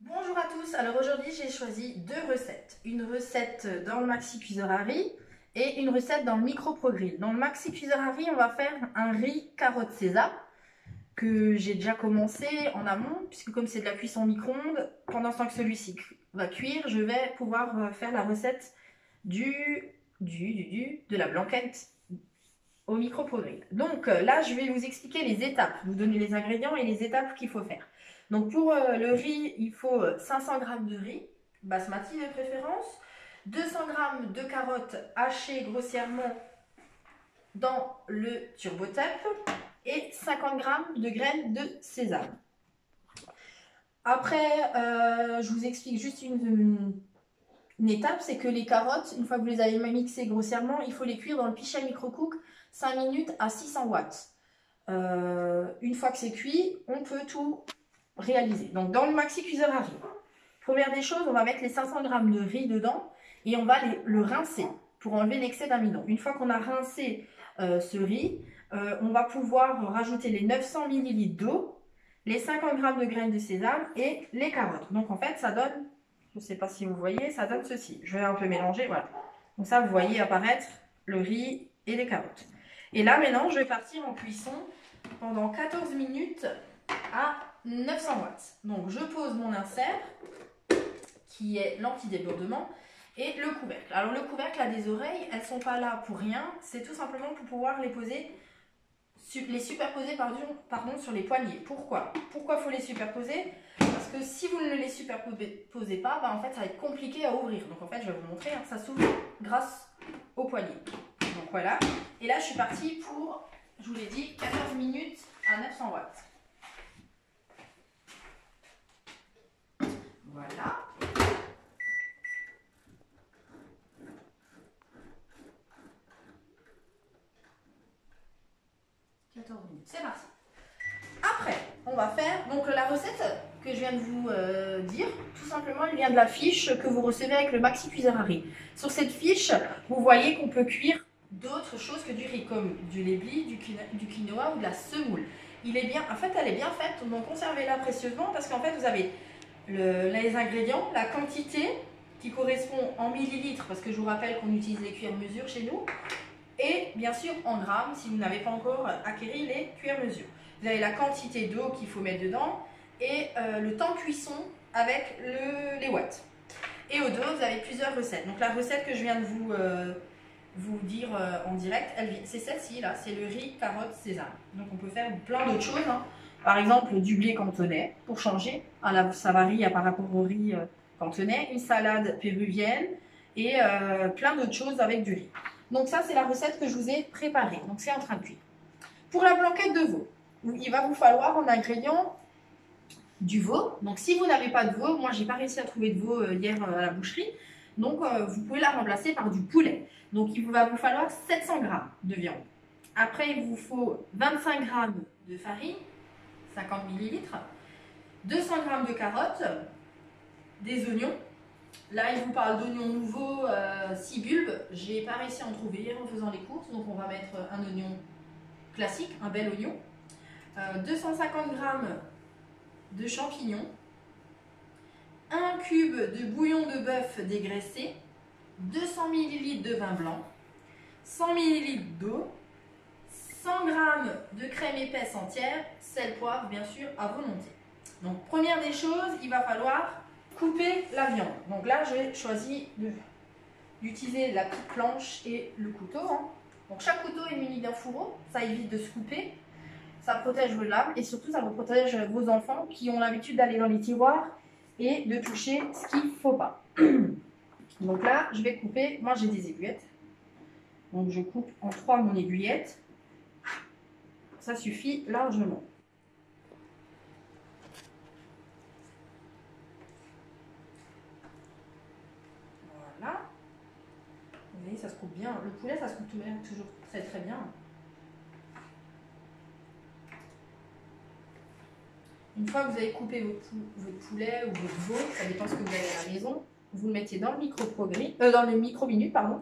Bonjour à tous, alors aujourd'hui j'ai choisi deux recettes. Une recette dans le Maxi Cuiseur à riz et une recette dans le Micro Pro Grill. Dans le Maxi Cuiseur à riz, on va faire un riz carotte sésame que j'ai déjà commencé en amont, puisque comme c'est de la cuisson au micro-ondes, pendant ce temps que celui-ci va cuire, je vais pouvoir faire la recette de la blanquette au Micro Pro Grill. Donc là, je vais vous expliquer les étapes, vous donner les ingrédients et les étapes qu'il faut faire. Donc pour le riz, il faut 500 g de riz, basmati de préférence, 200 g de carottes hachées grossièrement dans le turbotep et 50 g de graines de sésame. Après, je vous explique juste une étape, c'est que les carottes, une fois que vous les avez mixées grossièrement, il faut les cuire dans le pichet micro-cook 5 minutes à 600 watts. Une fois que c'est cuit, on peut tout réaliser. Donc dans le maxi cuiseur à riz, première des choses, on va mettre les 500 g de riz dedans et on va le rincer pour enlever l'excès d'amidon. Une fois qu'on a rincé ce riz, on va pouvoir rajouter les 900 ml d'eau, les 50 g de graines de sésame et les carottes. Donc en fait, ça donne, je ne sais pas si vous voyez, ça donne ceci. Je vais un peu mélanger, voilà. Donc ça, vous voyez apparaître le riz et les carottes. Et là, maintenant, je vais partir en cuisson pendant 14 minutes à 900 watts. Donc je pose mon insert qui est l'anti-débordement et le couvercle. Alors le couvercle a des oreilles, elles ne sont pas là pour rien, c'est tout simplement pour pouvoir les poser, les superposer sur les poignées. Pourquoi il faut les superposer? Parce que si vous ne les superposez pas, en fait ça va être compliqué à ouvrir. Donc en fait je vais vous montrer, ça s'ouvre grâce aux poignées. Donc voilà, et là je suis partie pour, je vous l'ai dit, 14 minutes à 900 watts. Voilà. C'est parti. Après, on va faire donc la recette que je viens de vous dire. Tout simplement, elle vient de la fiche que vous recevez avec le Maxi Cuiseur à riz. Sur cette fiche, vous voyez qu'on peut cuire d'autres choses que du riz, comme du lébli, du quinoa ou de la semoule. En fait, elle est bien faite, donc conservez-la précieusement parce qu'en fait, vous avez les ingrédients, la quantité qui correspond en millilitres, parce que je vous rappelle qu'on utilise les cuillères mesure chez nous, et bien sûr en grammes si vous n'avez pas encore acquéri les cuillères mesure. Vous avez la quantité d'eau qu'il faut mettre dedans et le temps de cuisson avec les watts. Et au dos, vous avez plusieurs recettes. Donc la recette que je viens de vous dire en direct, c'est celle-ci, là, c'est le riz, carotte, sésame. Donc on peut faire plein d'autres choses. Hein. Par exemple, du blé cantonais, pour changer. Ça varie par rapport au riz cantonais. Une salade péruvienne et plein d'autres choses avec du riz. Donc ça, c'est la recette que je vous ai préparée. Donc c'est en train de cuire. Pour la blanquette de veau, il va vous falloir en ingrédients du veau. Donc si vous n'avez pas de veau, moi j'ai pas réussi à trouver de veau hier à la boucherie, donc vous pouvez la remplacer par du poulet. Donc il va vous falloir 700 g de viande. Après il vous faut 25 g de farine, 50 ml, 200 g de carottes, des oignons. Là il vous parle d'oignons nouveaux 6 bulbes, j'ai pas réussi à en trouver hier en faisant les courses, donc on va mettre un oignon classique, un bel oignon, 250 g de champignons, 1 cube de bouillon de bœuf dégraissé, 200 ml de vin blanc, 100 ml d'eau, 100 g de crème épaisse entière, sel, poivre bien sûr à volonté. Donc première des choses, il va falloir couper la viande. Donc là j'ai choisi d'utiliser la petite planche et le couteau. Hein. Donc chaque couteau est muni d'un fourreau, ça évite de se couper. Ça protège vos lames et surtout ça vous protège vos enfants qui ont l'habitude d'aller dans les tiroirs et de toucher ce qu'il ne faut pas. Donc là, je vais couper, moi j'ai des aiguillettes. Donc je coupe en 3 mon aiguillette. Ça suffit largement. Voilà. Vous voyez, ça se coupe bien. Le poulet, ça se coupe toujours très très bien. Une fois que vous avez coupé votre poulet ou votre veau, ça dépend ce que vous avez à la maison, vous le mettez dans le micro-minute, pardon.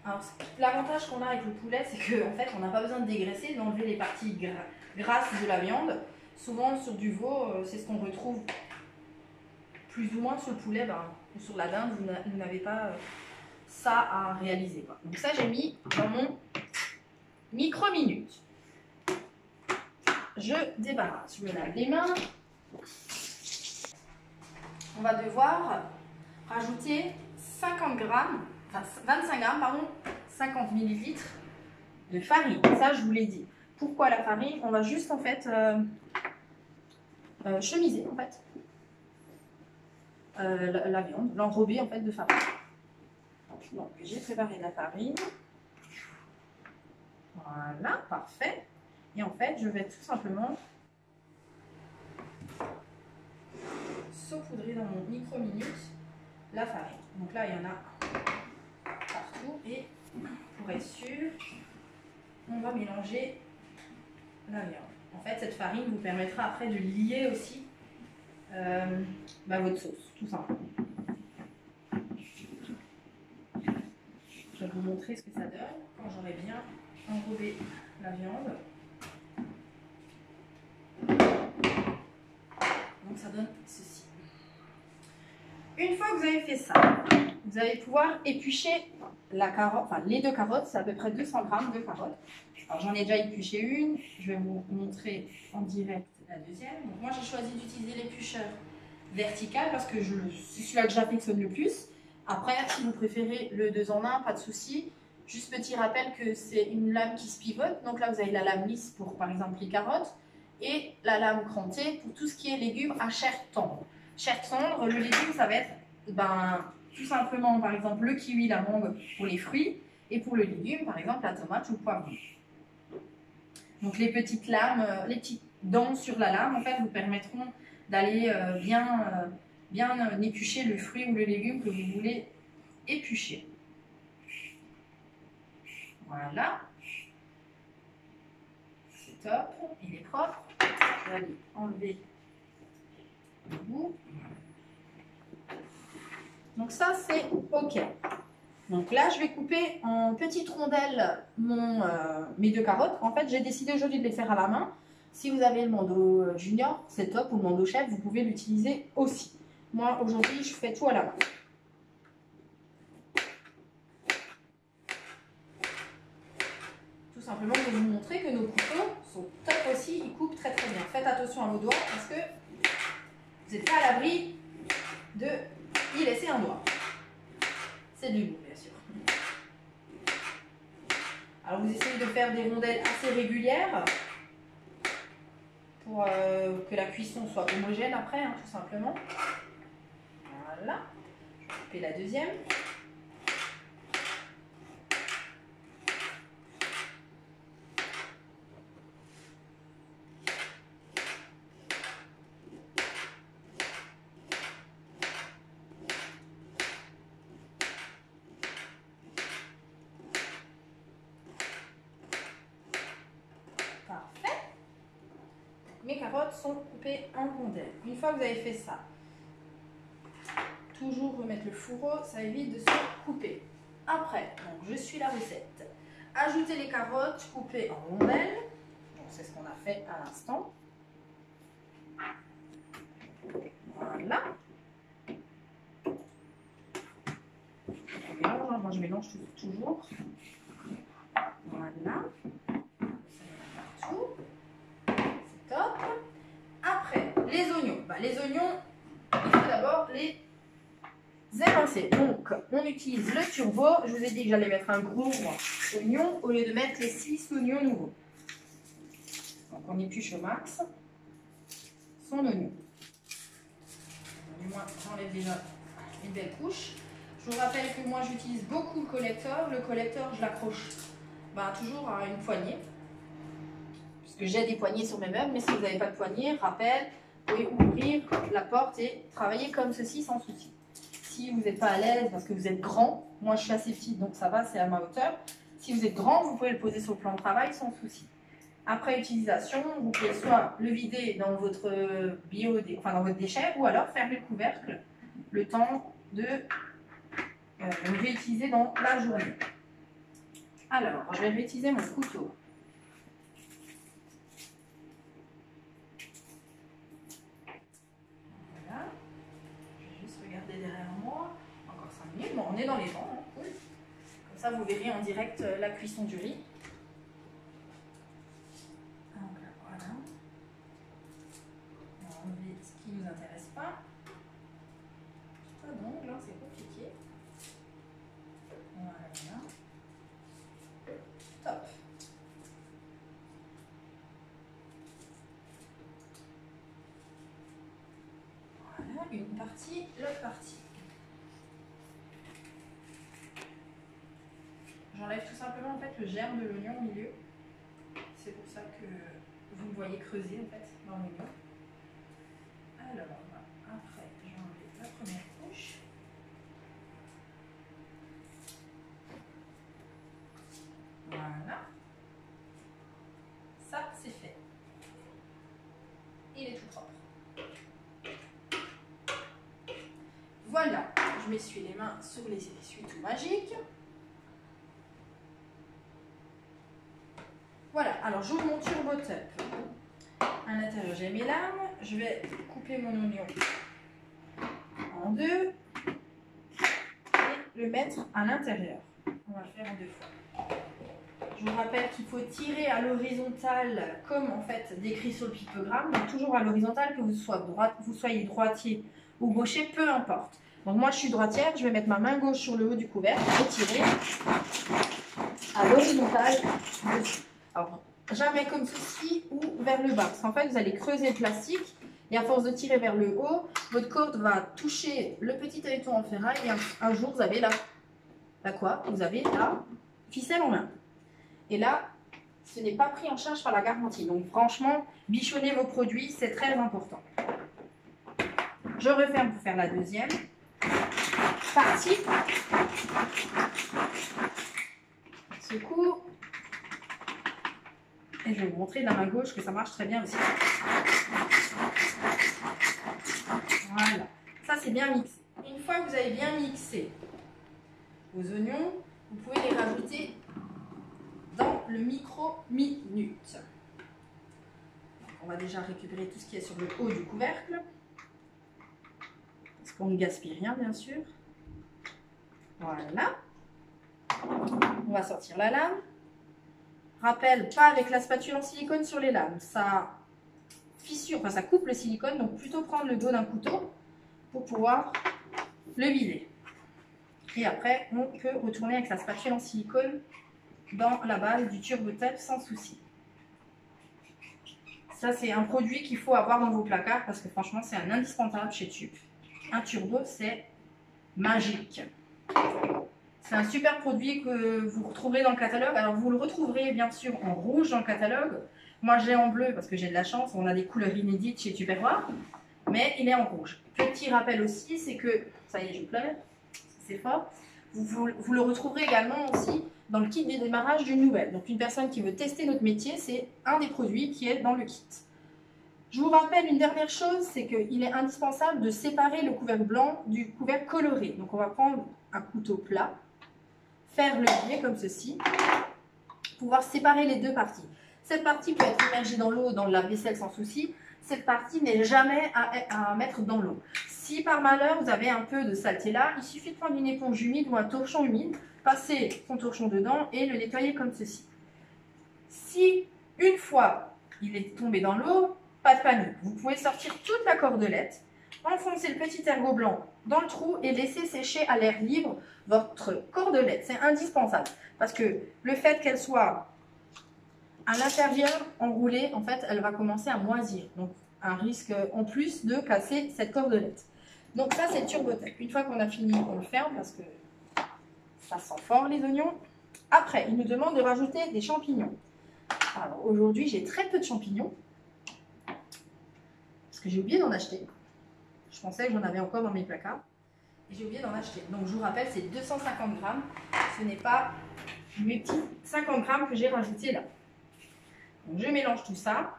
Alors, l'avantage qu'on a avec le poulet, c'est qu'en fait, on n'a pas besoin de dégraisser, d'enlever les parties grasses de la viande. Souvent, sur du veau, c'est ce qu'on retrouve plus ou moins sur le poulet, ou sur la dinde, vous n'avez pas ça à réaliser, quoi. Donc ça, j'ai mis dans mon micro-minute. Je débarrasse, je me lave les mains. On va devoir rajouter 50 grammes, enfin 25 grammes, pardon, 50 millilitres de farine. Ça, je vous l'ai dit. Pourquoi la farine? On va juste en fait chemiser en fait la viande, l'enrober en fait de farine. Donc j'ai préparé de la farine. Voilà, parfait. Et en fait, je vais tout simplement saupoudrer dans mon micro-minute la farine. Donc là, il y en a partout. Et pour être sûr, on va mélanger la viande. En fait, cette farine vous permettra après de lier aussi votre sauce, tout simplement. Je vais vous montrer ce que ça donne quand j'aurai bien enrobé la viande. Donc ça donne ceci. Une fois que vous avez fait ça, vous allez pouvoir éplucher la carotte, enfin les 2 carottes, c'est à peu près 200 grammes de carottes. Alors j'en ai déjà épluché une, je vais vous montrer en direct la deuxième. Donc moi j'ai choisi d'utiliser l'éplucheur vertical parce que c'est celui-là que j'affectionne le plus. Après, si vous préférez le 2 en 1, pas de souci. Juste petit rappel que c'est une lame qui se pivote. Donc là, vous avez la lame lisse pour, par exemple, les carottes et la lame crantée pour tout ce qui est légumes à chair tendre. Chair tendre, le légume, ça va être tout simplement, par exemple, le kiwi, la mangue pour les fruits et pour le légume, par exemple, la tomate ou le poivron. Donc les petites lames, les petites dents sur la lame, en fait, vous permettront d'aller bien éplucher le fruit ou le légume que vous voulez éplucher. Voilà. C'est top. Il est propre. Je vais aller enlever le bout. Donc ça, c'est OK. Donc là, je vais couper en petites rondelles mes 2 carottes. En fait, j'ai décidé aujourd'hui de les faire à la main. Si vous avez le Mando Junior, c'est top, ou le Mando Chef, vous pouvez l'utiliser aussi. Moi, aujourd'hui, je fais tout à la main. Tout simplement pour vous montrer que nos couteaux sont top aussi, ils coupent très très bien. Faites attention à vos doigts parce que vous n'êtes pas à l'abri de y laisser un doigt. C'est de l'humour, bien sûr. Alors vous essayez de faire des rondelles assez régulières pour que la cuisson soit homogène après, tout simplement. Voilà. Je vais couper la deuxième. Parfait. Mes carottes sont coupées en rondelles. Une fois que vous avez fait ça, toujours remettre le fourreau, ça évite de se couper. Après, donc je suis la recette. Ajouter les carottes coupées en rondelles. Donc c'est ce qu'on a fait à l'instant. Voilà. On mélange, moi je mélange toujours. Voilà. Partout. C'est top. Après, les oignons. Les oignons, il faut d'abord les émincer. Donc, on utilise le turbo. Je vous ai dit que j'allais mettre un gros oignon au lieu de mettre les 6 oignons nouveaux. Donc, on épluche au max son oignon. Du moins, j'enlève déjà une belle couche. Je vous rappelle que moi, j'utilise beaucoup le collecteur. Le collecteur, je l'accroche toujours à une poignée. Puisque j'ai des poignées sur mes meubles, mais si vous n'avez pas de poignée, rappel, vous pouvez ouvrir la porte et travailler comme ceci sans souci. Si vous n'êtes pas à l'aise parce que vous êtes grand, moi je suis assez petite donc ça va, c'est à ma hauteur. Si vous êtes grand, vous pouvez le poser sur le plan de travail sans souci. Après utilisation, vous pouvez soit le vider dans votre dans votre déchet ou alors fermer le couvercle le temps de le réutiliser dans la journée. Alors, je vais réutiliser mon couteau. Voilà. Je vais juste regarder derrière moi. Encore 5 minutes. Bon, on est dans les temps. Hein. Cool. Comme ça, vous verrez en direct la cuisson du riz. Donc, voilà. On va enlever ce qui ne nous intéresse pas. Donc, là, c'est compliqué. Voilà. Top. Voilà, une partie, l'autre partie. J'enlève tout simplement en fait le germe de l'oignon au milieu. C'est pour ça que vous me voyez creuser en fait dans l'oignon. Alors, après, je vais enlever la première couche. Voilà. Ça, c'est fait. Il est tout propre. Voilà, je m'essuie les mains sur les essuie-tout magiques. Voilà, alors j'ouvre mon TurboTop. À l'intérieur, j'ai mes lames. Je vais couper mon oignon en deux et le mettre à l'intérieur. On va le faire en 2 fois. Je vous rappelle qu'il faut tirer à l'horizontale comme en fait décrit sur le pictogramme. Donc toujours à l'horizontale, que vous soyez droitier ou gaucher, peu importe. Donc moi je suis droitière, je vais mettre ma main gauche sur le haut du couvercle et tirer à l'horizontale dessus. Alors jamais comme ceci ou vers le bas, parce qu'en fait vous allez creuser le plastique et à force de tirer vers le haut, votre corde va toucher le petit œilleton en ferraille et un jour vous avez vous avez la ficelle en main. Et là, ce n'est pas pris en charge par la garantie. Donc franchement, bichonnez vos produits, c'est très important. Je referme pour faire la deuxième partie. Secours. Et je vais vous montrer de la main gauche que ça marche très bien aussi. Voilà. Ça, c'est bien mixé. Une fois que vous avez bien mixé vos oignons, vous pouvez les rajouter dans le micro-minute. On va déjà récupérer tout ce qui est sur le haut du couvercle. Parce qu'on ne gaspille rien, bien sûr. Voilà. On va sortir la lame. Rappel, pas avec la spatule en silicone sur les lames. Ça fissure, enfin ça coupe le silicone, donc plutôt prendre le dos d'un couteau pour pouvoir le vider. Et après, on peut retourner avec sa spatule en silicone dans la base du TurboTop sans souci. Ça, c'est un produit qu'il faut avoir dans vos placards parce que franchement, c'est un indispensable chez Tube. Un turbo, c'est magique. C'est un super produit que vous retrouverez dans le catalogue. Alors, vous le retrouverez bien sûr en rouge dans le catalogue. Moi, j'ai en bleu parce que j'ai de la chance. On a des couleurs inédites chez Tupperware. Mais il est en rouge. Petit rappel aussi, c'est que, ça y est, je pleure, c'est fort. Vous le retrouverez également aussi dans le kit de démarrage d'une nouvelle. Donc, une personne qui veut tester notre métier, c'est un des produits qui est dans le kit. Je vous rappelle une dernière chose, c'est qu'il est indispensable de séparer le couvercle blanc du couvercle coloré. Donc, on va prendre un couteau plat, faire le biais comme ceci, pouvoir séparer les deux parties. Cette partie peut être immergée dans l'eau, dans la vaisselle sans souci. Cette partie n'est jamais à mettre dans l'eau. Si par malheur vous avez un peu de saleté là, il suffit de prendre une éponge humide ou un torchon humide, passer son torchon dedans et le nettoyer comme ceci. Si une fois il est tombé dans l'eau, pas de panique. Vous pouvez sortir toute la cordelette, enfoncer le petit ergot blanc dans le trou et laisser sécher à l'air libre votre cordelette. C'est indispensable parce que le fait qu'elle soit à l'intérieur enroulée, en fait, elle va commencer à moisir. Donc, un risque en plus de casser cette cordelette. Donc ça, c'est TurboTop. Une fois qu'on a fini, on le ferme parce que ça sent fort les oignons. Après, il nous demande de rajouter des champignons. Alors aujourd'hui, j'ai très peu de champignons parce que j'ai oublié d'en acheter. Je pensais que j'en avais encore dans mes placards et j'ai oublié d'en acheter. Donc je vous rappelle, c'est 250 grammes. Ce n'est pas mes petits 50 grammes que j'ai rajoutés là. Donc je mélange tout ça.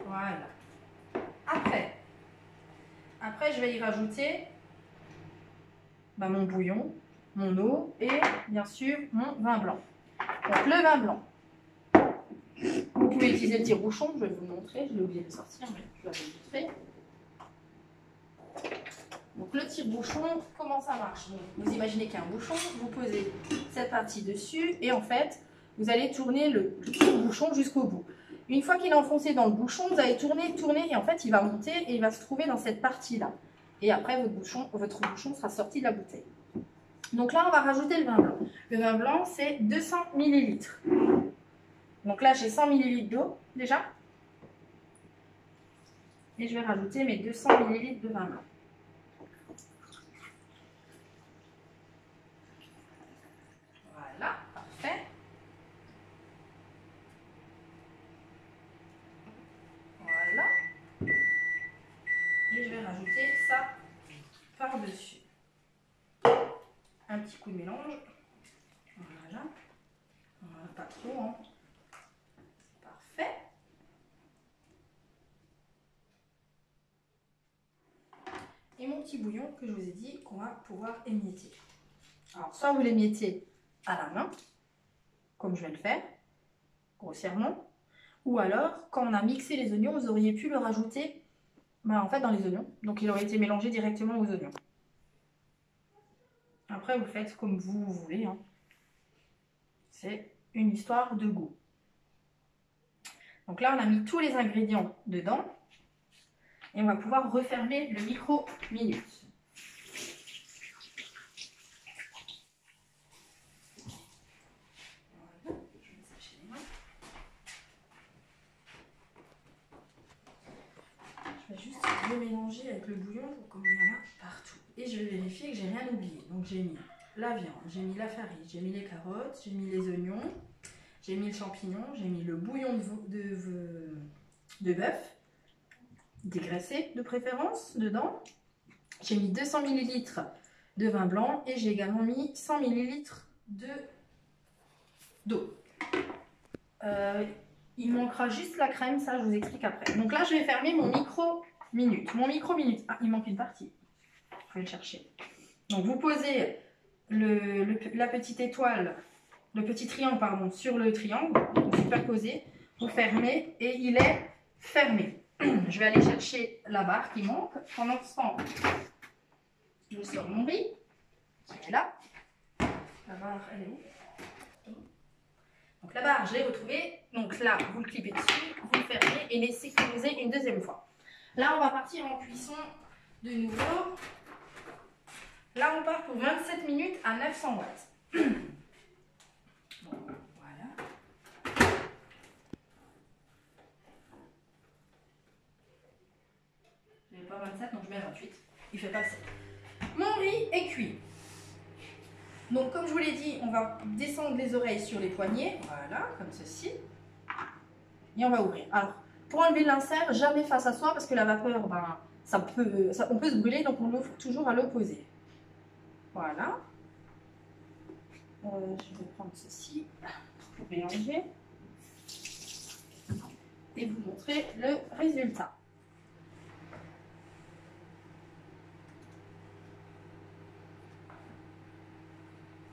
Voilà. Après je vais y rajouter mon bouillon. mon eau et bien sûr mon vin blanc. Donc le vin blanc, vous pouvez utiliser le tire-bouchon, je vais vous le montrer, je l'ai oublié de sortir, mais je vais vous le montrer. Donc le tire-bouchon, comment ça marche? Donc, vous imaginez qu'il y a un bouchon, vous posez cette partie dessus et en fait, vous allez tourner le tire-bouchon jusqu'au bout. Une fois qu'il est enfoncé dans le bouchon, vous allez tourner, tourner et en fait, il va monter et il va se trouver dans cette partie-là. Et après, votre bouchon sera sorti de la bouteille. Donc là, on va rajouter le vin blanc. Le vin blanc, c'est 200 ml. Donc là, j'ai 100 ml d'eau déjà. Et je vais rajouter mes 200 ml de vin blanc. Voilà, parfait. Voilà. Et je vais rajouter ça par-dessus. Un petit coup de mélange. Voilà. Voilà, pas trop, hein. Parfait. Et mon petit bouillon que je vous ai dit qu'on va pouvoir émietter. Alors, soit vous l'émiettez à la main, comme je vais le faire, grossièrement, ou alors, quand on a mixé les oignons, vous auriez pu le rajouter en fait dans les oignons. Donc, il aurait été mélangé directement aux oignons. Après, vous faites comme vous voulez, hein. C'est une histoire de goût. Donc là, on a mis tous les ingrédients dedans. Et on va pouvoir refermer le micro-minute. Voilà, je vais sécher les mains. Je vais juste le mélanger avec le bouillon comme il y en a partout. Et je vais vérifier que j'ai rien oublié. Donc j'ai mis la viande, j'ai mis la farine, j'ai mis les carottes, j'ai mis les oignons, j'ai mis le champignon, j'ai mis le bouillon de bœuf, dégraissé de préférence, dedans. J'ai mis 200 ml de vin blanc et j'ai également mis 100 ml d'eau. Il manquera juste la crème, ça je vous explique après. Donc là je vais fermer mon micro-minute. Mon micro-minute, ah il manque une partie, je vais le chercher. Donc vous posez la petite étoile, le petit triangle pardon, sur le triangle, vous superposez, vous fermez et il est fermé. Je vais aller chercher la barre qui manque. Pendant ce temps, je sors mon riz qui est là. La barre, elle est où? Donc la barre, je l'ai retrouvée. Donc là, vous le clipez dessus, vous le fermez et laissez cuire une deuxième fois. Là, on va partir en cuisson de nouveau. Là, on part pour 27 minutes à 900 watts. Bon, voilà. Je n'ai pas 27, donc je mets 28. Il fait pas 7. Mon riz est cuit. Donc, comme je vous l'ai dit, on va descendre les oreilles sur les poignets. Voilà, comme ceci. Et on va ouvrir. Alors, pour enlever l'insert, jamais face à soi parce que la vapeur, on peut se brûler, donc on l'ouvre toujours à l'opposé. Voilà. Je vais prendre ceci pour mélanger et vous montrer le résultat.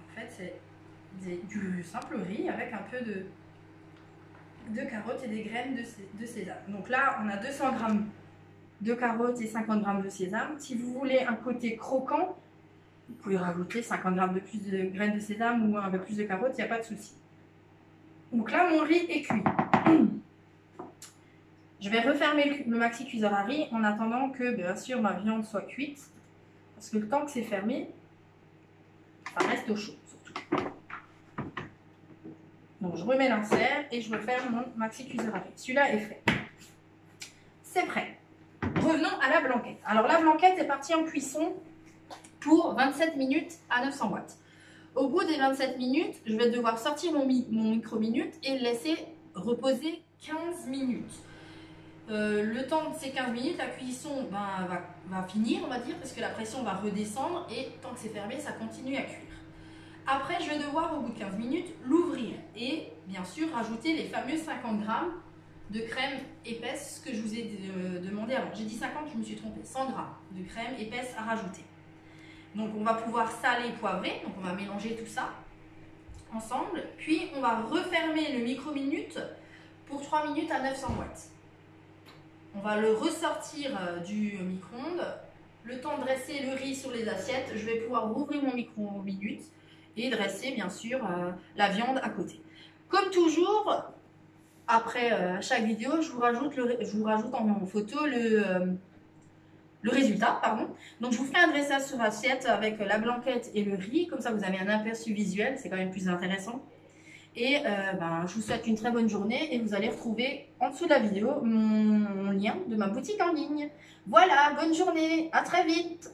En fait, c'est du simple riz avec un peu de carottes et des graines de sésame. Donc là, on a 200 g de carottes et 50 g de sésame. Si vous voulez un côté croquant, vous pouvez rajouter 50 g de plus de graines de sésame ou un peu plus de carottes, il n'y a pas de souci. Donc là, mon riz est cuit. Je vais refermer le maxi cuiseur à riz en attendant que, bien sûr, ma viande soit cuite. Parce que le temps que c'est fermé, ça reste au chaud, surtout. Donc, je remets l'insert et je referme mon maxi cuiseur à riz. Celui-là est fait. C'est prêt. Revenons à la blanquette. Alors, la blanquette est partie en cuisson pour 27 minutes à 900 watts. Au bout des 27 minutes, je vais devoir sortir mon micro-minute et le laisser reposer 15 minutes. Le temps de ces 15 minutes, la cuisson va finir, on va dire, parce que la pression va redescendre et tant que c'est fermé, ça continue à cuire. Après, je vais devoir, au bout de 15 minutes, l'ouvrir et bien sûr rajouter les fameux 50 g de crème épaisse que je vous ai demandé avant. J'ai dit 50, je me suis trompée, 100 g de crème épaisse à rajouter. Donc on va pouvoir saler, poivrer. Donc on va mélanger tout ça ensemble. Puis on va refermer le micro-minute pour 3 minutes à 900 watts. On va le ressortir du micro-ondes. Le temps de dresser le riz sur les assiettes, je vais pouvoir rouvrir mon micro-minute et dresser bien sûr la viande à côté. Comme toujours, après chaque vidéo, je vous rajoute en photo le résultat. Pardon. Donc je vous ferai un dressage sur assiette avec la blanquette et le riz, comme ça vous avez un aperçu visuel, c'est quand même plus intéressant. Et je vous souhaite une très bonne journée et vous allez retrouver en dessous de la vidéo mon lien de ma boutique en ligne. Voilà, bonne journée, à très vite!